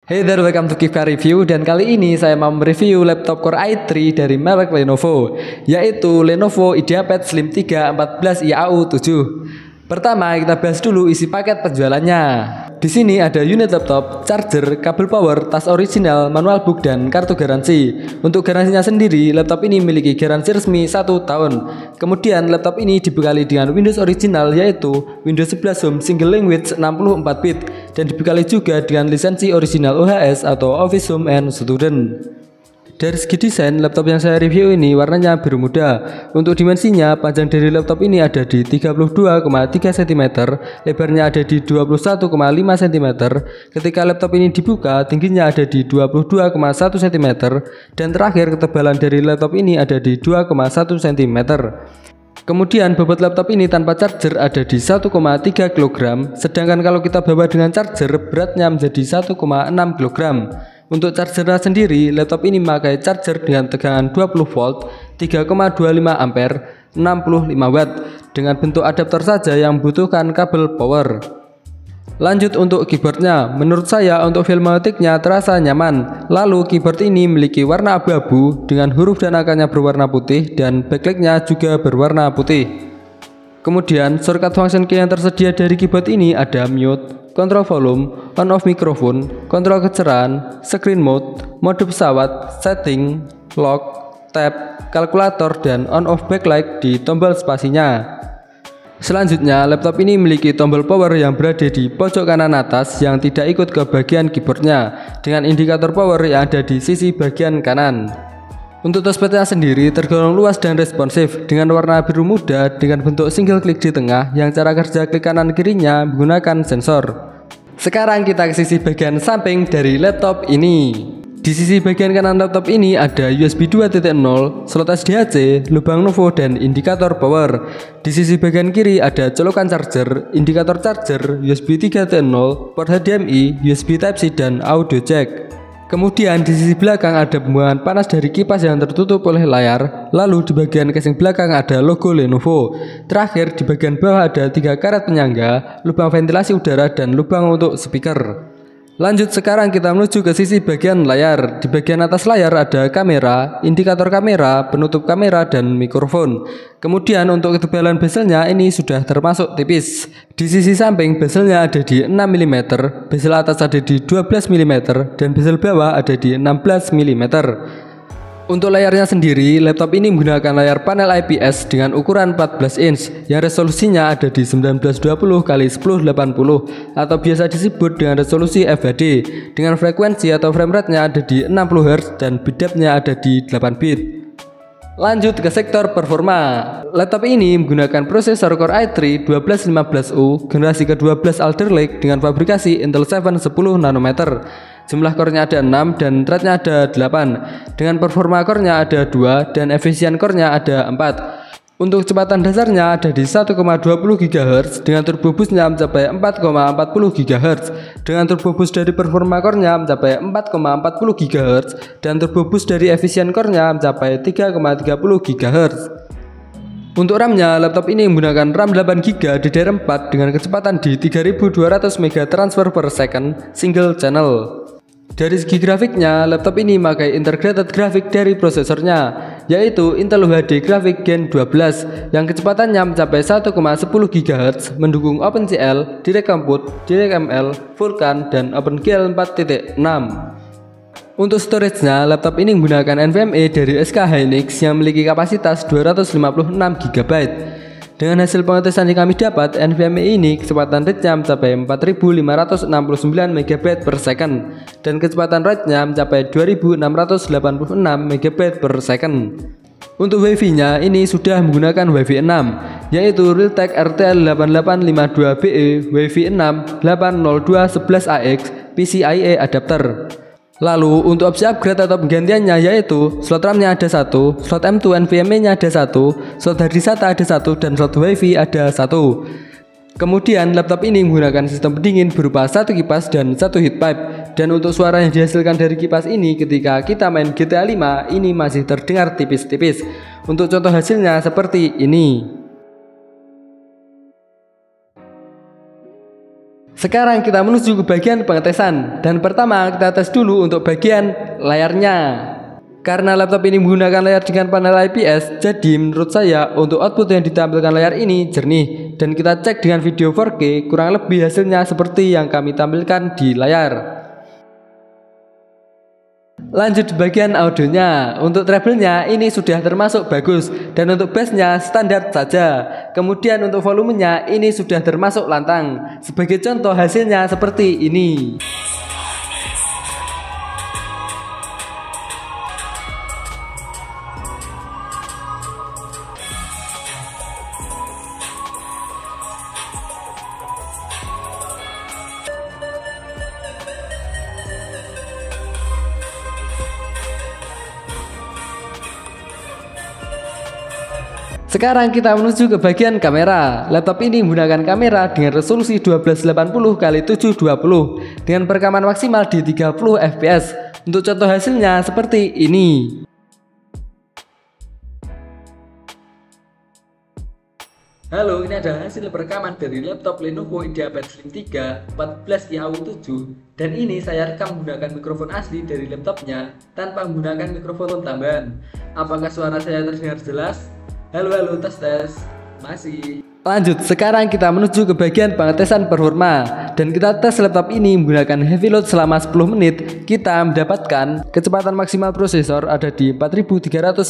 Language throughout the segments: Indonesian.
Hey there, welcome to Kifka Review. Dan kali ini saya mau mereview laptop Core i3 dari merek Lenovo, yaitu Lenovo IdeaPad Slim 3 14IAU7. Pertama, kita bahas dulu isi paket penjualannya. Di sini ada unit laptop, charger, kabel power, tas original, manual book, dan kartu garansi. Untuk garansinya sendiri, laptop ini memiliki garansi resmi 1 tahun. Kemudian laptop ini dibekali dengan Windows original, yaitu Windows 11 Home Single Language 64 bit, dan dibekali juga dengan lisensi original OHS atau Office Home and Student. Dari segi desain, laptop yang saya review ini warnanya biru muda. Untuk dimensinya, panjang dari laptop ini ada di 32,3 cm, lebarnya ada di 21,5 cm. Ketika laptop ini dibuka, tingginya ada di 22,1 cm, dan terakhir ketebalan dari laptop ini ada di 2,1 cm. Kemudian bobot laptop ini tanpa charger ada di 1,3 kg, sedangkan kalau kita bawa dengan charger beratnya menjadi 1,6 kg. Untuk chargernya sendiri, laptop ini memakai charger dengan tegangan 20 volt, 3,25 ampere, 65 watt dengan bentuk adaptor saja yang membutuhkan kabel power. Lanjut untuk keyboardnya, menurut saya untuk feel mengetiknya terasa nyaman. Lalu keyboard ini memiliki warna abu-abu dengan huruf dan angkanya berwarna putih dan backlightnya juga berwarna putih. Kemudian shortcut function key yang tersedia dari keyboard ini ada mute, kontrol volume, on off mikrofon, kontrol kecerahan, screen mode, mode pesawat, setting, lock, tab, kalkulator, dan on off backlight di tombol spasinya. Selanjutnya, laptop ini memiliki tombol power yang berada di pojok kanan atas yang tidak ikut ke bagian keyboardnya, dengan indikator power yang ada di sisi bagian kanan. Untuk touchpadnya sendiri tergolong luas dan responsif dengan warna biru muda dengan bentuk single klik di tengah yang cara kerja klik kanan kirinya menggunakan sensor. Sekarang kita ke sisi bagian samping dari laptop ini. Di sisi bagian kanan laptop ini ada USB 2.0, slot SDHC, lubang Novo, dan indikator power. Di sisi bagian kiri ada colokan charger, indikator charger, USB 3.0, port HDMI, USB Type-C, dan audio jack. Kemudian di sisi belakang ada pembuangan panas dari kipas yang tertutup oleh layar. Lalu di bagian casing belakang ada logo Lenovo. Terakhir di bagian bawah ada 3 karet penyangga, lubang ventilasi udara, dan lubang untuk speaker. Lanjut sekarang kita menuju ke sisi bagian layar. Di bagian atas layar ada kamera, indikator kamera, penutup kamera, dan mikrofon. Kemudian untuk ketebalan bezelnya ini sudah termasuk tipis. Di sisi samping bezelnya ada di 6 mm, bezel atas ada di 12 mm, dan bezel bawah ada di 16 mm. Untuk layarnya sendiri, laptop ini menggunakan layar panel IPS dengan ukuran 14 inch yang resolusinya ada di 1920x1080 atau biasa disebut dengan resolusi FHD dengan frekuensi atau frame rate-nya ada di 60 Hz dan bit-depth-nya ada di 8 bit. Lanjut ke sektor performa. Laptop ini menggunakan prosesor Core i3 1215U generasi ke-12 Alder Lake dengan fabrikasi Intel 7 10 nanometer. Jumlah core-nya ada 6 dan thread-nya ada 8. Dengan performa core-nya ada 2 dan efisien core-nya ada 4. Untuk kecepatan dasarnya ada di 1,20 GHz dengan turbo boost-nya mencapai 4,40 GHz. Dengan turbo boost dari performa core-nya mencapai 4,40 GHz dan turbo boost dari efisien core-nya mencapai 3,30 GHz. Untuk RAM-nya, laptop ini menggunakan RAM 8GB DDR4 dengan kecepatan di 3200 MB transfer per second single channel. Dari segi grafiknya, laptop ini memakai integrated grafik dari prosesornya, yaitu Intel HD Graphics Gen 12 yang kecepatannya mencapai 1,10 GHz, mendukung OpenCL, DirectCompute, DirectML, Vulkan, dan OpenGL 4.6. Untuk storage-nya, laptop ini menggunakan NVMe dari SK Hynix yang memiliki kapasitas 256 GB. Dengan hasil pengetesan yang kami dapat, NVMe ini kecepatan read-nya mencapai 4569 MB per second dan kecepatan write-nya mencapai 2686 MB per second. Untuk Wi-Fi-nya ini sudah menggunakan Wi-Fi 6, yaitu Realtek RTL8852BE Wi-Fi 6 802.11ax PCIe adapter. Lalu untuk opsi upgrade atau penggantiannya yaitu slot RAM-nya ada 1, slot M2 NVMe-nya ada 1, slot hard disk SATA ada 1, dan slot WiFi ada 1. Kemudian laptop ini menggunakan sistem pendingin berupa 1 kipas dan 1 heat pipe. Dan untuk suara yang dihasilkan dari kipas ini ketika kita main GTA 5 ini masih terdengar tipis-tipis. Untuk contoh hasilnya seperti ini. Sekarang kita menuju ke bagian pengetesan. Dan pertama kita tes dulu untuk bagian layarnya. Karena laptop ini menggunakan layar dengan panel IPS, jadi menurut saya untuk output yang ditampilkan layar ini jernih. Dan kita cek dengan video 4K, kurang lebih hasilnya seperti yang kami tampilkan di layar. Lanjut di bagian audionya. Untuk treble-nya ini sudah termasuk bagus, dan untuk bass-nya standar saja. Kemudian untuk volumenya ini sudah termasuk lantang. Sebagai contoh hasilnya seperti ini. Sekarang kita menuju ke bagian kamera. Laptop ini menggunakan kamera dengan resolusi 1280x720 dengan perekaman maksimal di 30 fps. Untuk contoh hasilnya seperti ini. Halo, ini adalah hasil perekaman dari laptop Lenovo IdeaPad Slim 3 14IAU7, dan ini saya rekam menggunakan mikrofon asli dari laptopnya tanpa menggunakan mikrofon tambahan. Apakah suara saya terdengar jelas? Halo, tes. Masih. Lanjut, sekarang kita menuju ke bagian pengetesan performa. Dan kita tes laptop ini menggunakan heavy load selama 10 menit. Kita mendapatkan kecepatan maksimal prosesor ada di 4391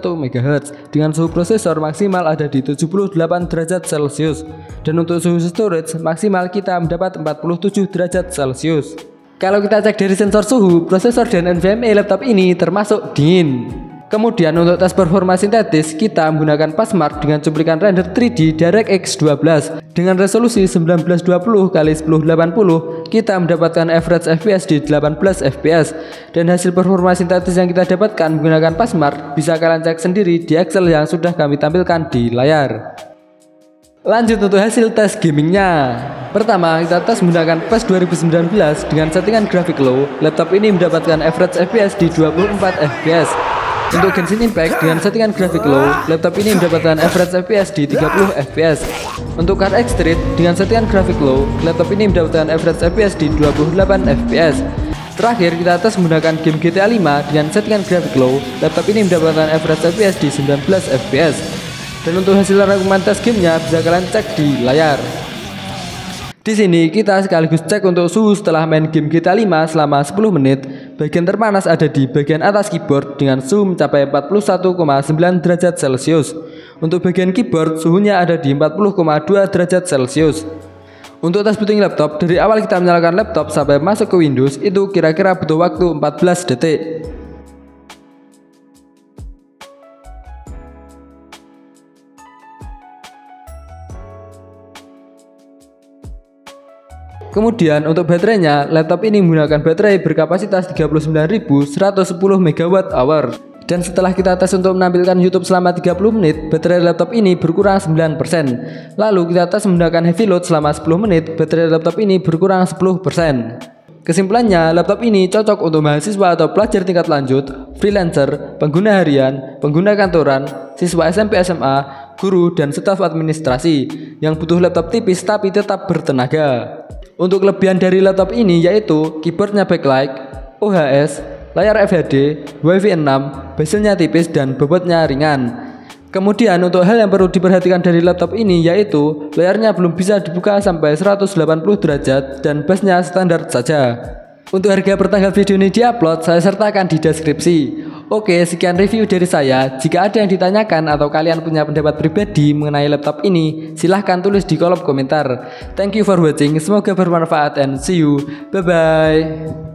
MHz dengan suhu prosesor maksimal ada di 78 derajat Celcius. Dan untuk suhu storage maksimal kita mendapat 47 derajat Celcius. Kalau kita cek dari sensor suhu, prosesor dan NVMe laptop ini termasuk dingin. Kemudian untuk tes performa sintetis, kita menggunakan PassMark dengan cuplikan render 3D DirectX 12 dengan resolusi 1920x1080. Kita mendapatkan average FPS di 18 fps, dan hasil performa sintetis yang kita dapatkan menggunakan PassMark bisa kalian cek sendiri di Excel yang sudah kami tampilkan di layar. Lanjut untuk hasil tes gamingnya. Pertama kita tes menggunakan PES 2019 dengan settingan grafik low. Laptop ini mendapatkan average FPS di 24 fps. Untuk Genshin Impact dengan settingan grafik low, laptop ini mendapatkan average FPS di 30 fps. Untuk Card Extreme dengan settingan grafik low, laptop ini mendapatkan average FPS di 28 fps. Terakhir kita tes menggunakan game GTA 5 dengan settingan grafik low, laptop ini mendapatkan average FPS di 19 fps. Dan untuk hasil rangkuman tes gamenya bisa kalian cek di layar. Di sini kita sekaligus cek untuk suhu setelah main game GTA 5 selama 10 menit. Bagian terpanas ada di bagian atas keyboard dengan suhu mencapai 41,9 derajat Celcius. Untuk bagian keyboard suhunya ada di 40,2 derajat Celcius. Untuk tes booting laptop, dari awal kita menyalakan laptop sampai masuk ke Windows itu kira-kira butuh waktu 14 detik. Kemudian untuk baterainya, laptop ini menggunakan baterai berkapasitas 39.110 MWh. Dan setelah kita tes untuk menampilkan YouTube selama 30 menit, baterai laptop ini berkurang 9%. Lalu kita tes menggunakan heavy load selama 10 menit, baterai laptop ini berkurang 10%. Kesimpulannya, laptop ini cocok untuk mahasiswa atau pelajar tingkat lanjut, freelancer, pengguna harian, pengguna kantoran, siswa SMP SMA, guru, dan staf administrasi yang butuh laptop tipis tapi tetap bertenaga. Untuk kelebihan dari laptop ini yaitu keyboardnya backlight, OHS, layar FHD, WiFi 6, bezelnya tipis dan bobotnya ringan. Kemudian untuk hal yang perlu diperhatikan dari laptop ini yaitu layarnya belum bisa dibuka sampai 180 derajat dan bassnya standar saja. Untuk harga per tanggal video ini diupload saya sertakan di deskripsi. Oke, sekian review dari saya. Jika ada yang ditanyakan atau kalian punya pendapat pribadi mengenai laptop ini, silahkan tulis di kolom komentar. Thank you for watching, semoga bermanfaat and see you. Bye bye.